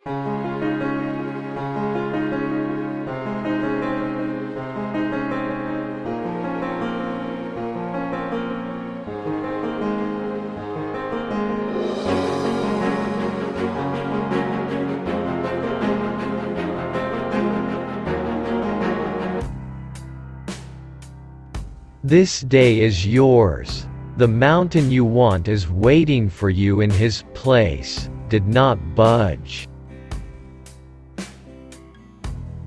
This day is yours. The mountain you want is waiting for you in his place, did not budge.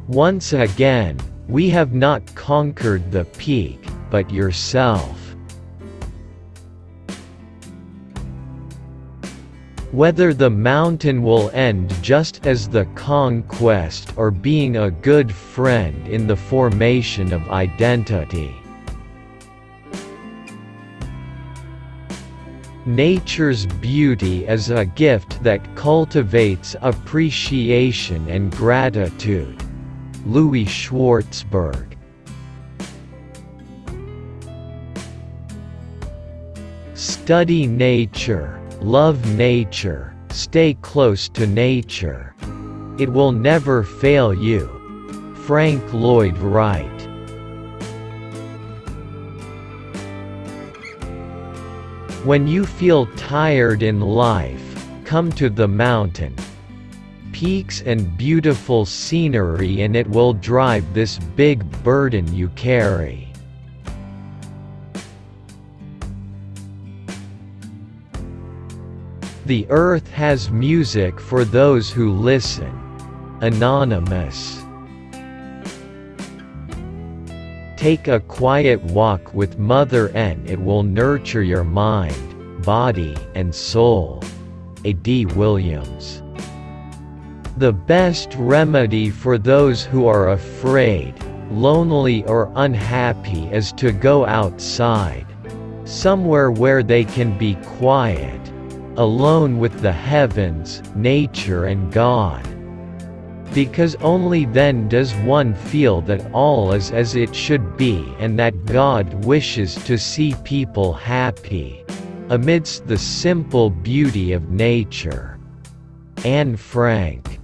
Once again, we have not conquered the peak, but yourself. Whether the mountain will end just as the conquest or being a good friend in the formation of identity. Nature's beauty is a gift that cultivates appreciation and gratitude. Louis Schwartzberg. Study nature, love nature, stay close to nature. It will never fail you. Frank Lloyd Wright. When you feel tired in life, come to the mountain. Peaks and beautiful scenery, and it will drive this big burden you carry. The earth has music for those who listen. Anonymous. Take a quiet walk with Mother N. It will nurture your mind, body, and soul. A.D. Williams. The best remedy for those who are afraid, lonely, or unhappy is to go outside. Somewhere where they can be quiet, alone with the heavens, nature, and God. Because only then does one feel that all is as it should be and that God wishes to see people happy, amidst the simple beauty of nature. Anne Frank.